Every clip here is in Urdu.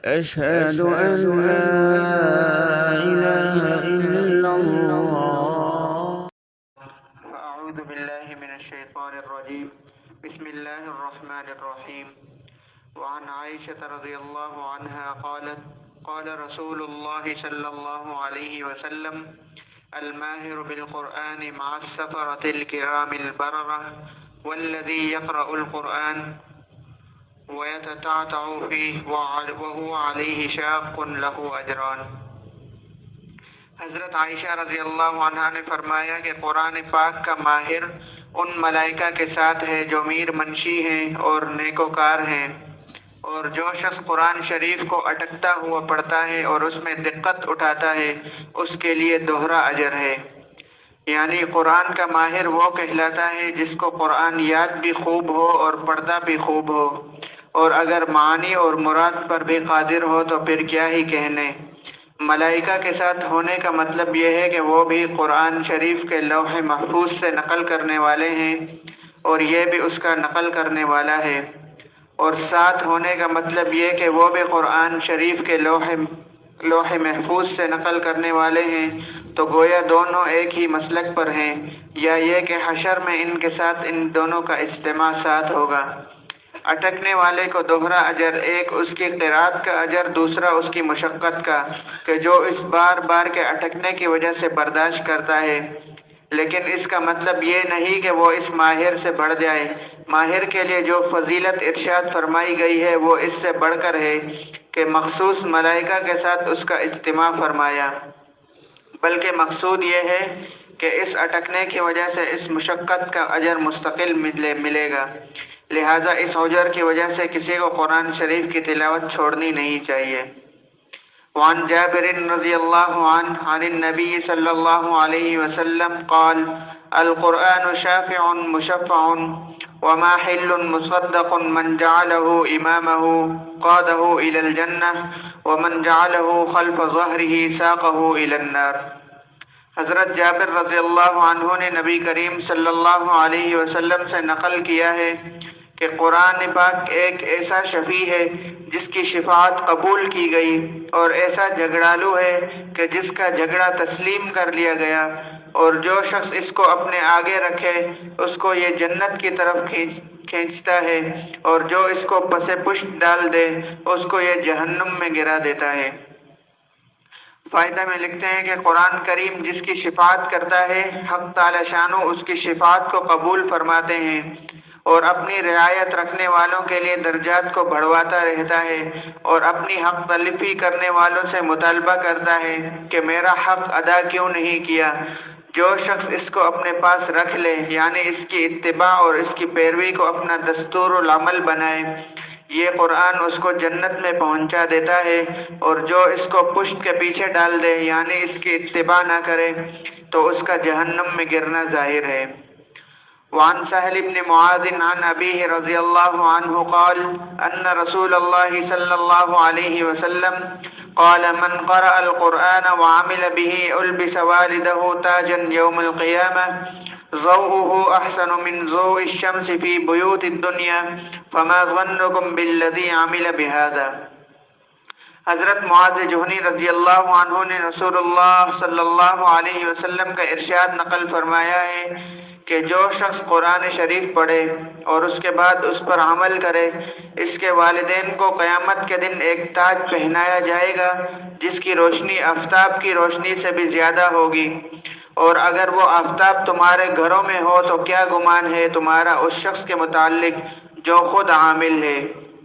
أشهد أن لا إله إلا الله. أعوذ بالله من الشيطان الرجيم. بسم الله الرحمن الرحيم. وعن عائشة رضي الله عنها قالت قال رسول الله صلى الله عليه وسلم الماهر بالقرآن مع السفرة الكرام البررة والذي يقرأ القرآن ويتتعتع فيه وهو عليه شاق له أجران۔ حضرت عائشہ رضی اللہ عنہا نے فرمایا کہ قرآن پاک کا ماہر ان ملائکہ کے ساتھ ہے جو میر منشی ہیں اور نیکوکار ہیں، اور جو شخص قرآن شریف کو اٹکتا ہوا پڑھتا ہے اور اس میں دقت اٹھاتا ہے اس کے لیے دوہرا اجر ہے۔ یعنی قرآن کا ماہر وہ کہلاتا ہے جس کو قرآن یاد بھی خوب ہو اور پڑھتا بھی خوب ہو، اور اگر معانی اور مراد پر بھی قادر ہو تو پھر کیا ہی کہنے۔ ملائکہ کے ساتھ ہونے کا مطلب یہ ہے کہ وہ بھی قرآن شریف کے لوح محفوظ سے نقل کرنے والے ہیں اور یہ بھی اس کا نقل کرنے والا ہے، اور ساتھ ہونے کا مطلب یہ کہ وہ بھی قرآن شریف کے لوح محفوظ سے نقل کرنے والے ہیں، تو گویا دونوں ایک ہی مسلک پر ہیں، یا یہ کہ حشر میں ان کے ساتھ ان دونوں کا اجتماع ساتھ ہوگا۔ اٹکنے والے کو دوہرا اجر، ایک اس کی قرات کا اجر، دوسرا اس کی مشقت کا، کہ جو اس بار بار کے اٹکنے کی وجہ سے برداشت کرتا ہے۔ لیکن اس کا مطلب یہ نہیں کہ وہ اس ماہر سے بڑھ جائے۔ ماہر کے لیے جو فضیلت ارشاد فرمائی گئی ہے وہ اس سے بڑھ کر ہے کہ مخصوص ملائکہ کے ساتھ اس کا اجتماع فرمایا، بلکہ مقصود یہ ہے کہ اس اٹکنے کی وجہ سے اس مشقت کا اجر مستقل ملے گا، لہذا اس عذر کی وجہ سے کسی کو قرآن شریف کی تلاوت چھوڑنی نہیں چاہیے۔ وعن جابر رضی اللہ عنہ عن النبی صلی اللہ علیہ وسلم قال القرآن شافع مشفع وما حل مصدق من جعله امامه قاده الى الجنة ومن جعله خلف ظهره ساقه الى النار۔ حضرت جابر رضی اللہ عنہ نے نبی کریم صلی اللہ علیہ وسلم سے نقل کیا ہے کہ قرآن پاک ایک ایسا شفیع ہے جس کی شفاعت قبول کی گئی، اور ایسا جھگڑالو ہے کہ جس کا جھگڑا تسلیم کر لیا گیا، اور جو شخص اس کو اپنے آگے رکھے اس کو یہ جنت کی طرف کھینچتا ہے، اور جو اس کو پس پشت ڈال دے اس کو یہ جہنم میں گرا دیتا ہے۔ فائدہ میں لکھتے ہیں کہ قرآن کریم جس کی شفاعت کرتا ہے، حق تعالی شانو اس کی شفاعت کو قبول فرماتے ہیں اور اپنی رعایت رکھنے والوں کے لیے درجات کو بڑھواتا رہتا ہے، اور اپنی حق تلفی کرنے والوں سے مطالبہ کرتا ہے کہ میرا حق ادا کیوں نہیں کیا۔ جو شخص اس کو اپنے پاس رکھ لے، یعنی اس کی اتباع اور اس کی پیروی کو اپنا دستور العمل بنائے، یہ قرآن اس کو جنت میں پہنچا دیتا ہے، اور جو اس کو پشت کے پیچھے ڈال دے یعنی اس کی اتباع نہ کرے تو اس کا جہنم میں گرنا ظاہر ہے۔ وعن سهل بن معاذ عن أبيه رضي الله عنه قال أن رسول الله صلى الله عليه وسلم قال من قرأ القرآن وعمل به ألبس والده تاجا يوم القيامة ضوءه أحسن من ضوء الشمس في بيوت الدنيا فما ظنكم بالذي عمل بهذا۔ حضرت معاذ جہنی رضی اللہ عنہ نے رسول اللہ صلی اللہ علیہ وسلم کا ارشاد نقل فرمایا ہے کہ جو شخص قرآن شریف پڑھے اور اس کے بعد اس پر عمل کرے، اس کے والدین کو قیامت کے دن ایک تاج پہنایا جائے گا جس کی روشنی آفتاب کی روشنی سے بھی زیادہ ہوگی، اور اگر وہ آفتاب تمہارے گھروں میں ہو تو کیا گمان ہے تمہارا اس شخص کے متعلق جو خود عامل ہے،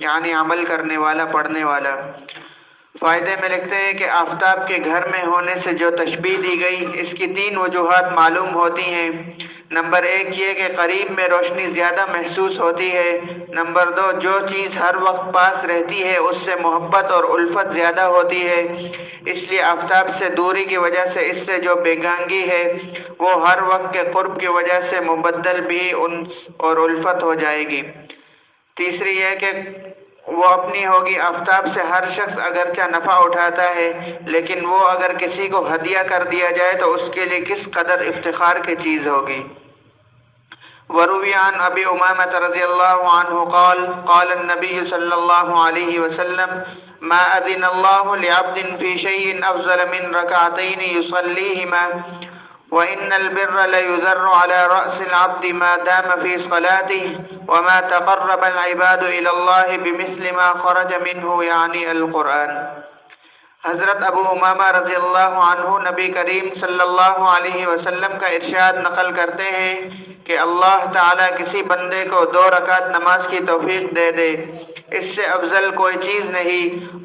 یعنی عمل کرنے والا، پڑھنے والا۔ فائدے میں لکھتے ہیں کہ آفتاب کے گھر میں ہونے سے جو تشبیہ دی گئی، اس کی 3 وجوہات معلوم ہوتی ہیں۔ نمبر 1 یہ کہ قریب میں روشنی زیادہ محسوس ہوتی ہے۔ نمبر 2 جو چیز ہر وقت پاس رہتی ہے اس سے محبت اور الفت زیادہ ہوتی ہے، اس لیے آفتاب سے دوری کی وجہ سے اس سے جو بیگانگی ہے وہ ہر وقت کے قرب کی وجہ سے مبدل بھی انس اور الفت ہو جائے گی۔ تیسری یہ کہ وہ اپنی ہوگی۔ آفتاب سے ہر شخص اگرچہ نفع اٹھاتا ہے، لیکن وہ اگر کسی کو ہدیہ کر دیا جائے تو اس کے لیے کس قدر افتخار کی چیز ہوگی۔ وروی عن ابی امامہ رضی اللہ عنہ قال قال النبی صلی اللہ علیہ وسلم ما أذن الله لعبد في شيء أفضل من ركعتين يصليهما وإن البر ليذر على رأس العبد ما دام في صلاته وما تقرب العباد إلى الله بمثل ما خرج منه يعني القرآن۔ حضرت ابو امامہ رضی اللہ عنہ نبی کریم صلی اللہ علیہ وسلم کا ارشاد نقل کرتے ہیں کہ اللہ تعالیٰ کسی بندے کو 2 رکعت نماز کی توفیق دے دے، اس سے افضل کوئی چیز نہیں۔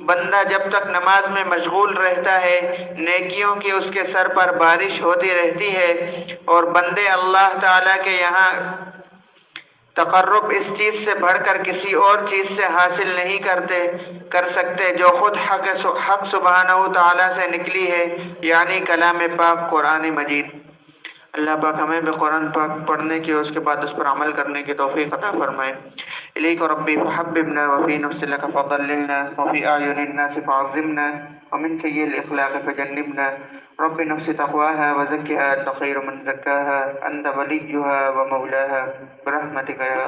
بندہ جب تک نماز میں مشغول رہتا ہے نیکیوں کی اس کے سر پر بارش ہوتی رہتی ہے، اور بندے اللہ تعالیٰ کے یہاں تقرب اس چیز سے بڑھ کر کسی اور چیز سے حاصل نہیں کر سکتے جو خود حق سبحانہ تعالیٰ سے نکلی ہے، یعنی کلام پاک قرآن مجید۔ اللہ پاک ہمیں بھی قرآن پاک پڑھنے کی اور اس کے بعد اس پر عمل کرنے کی توفیق عطا فرمائے۔ الیک ربی فحببنا وفی نفس لک فضللنا وفی اعین الناس فعظمنا ومن سیء الاخلاق فجنبنا۔ رب نفس تقواها وزکها انت خیر من زکاها انت ولیها ومولاها برحمتک یا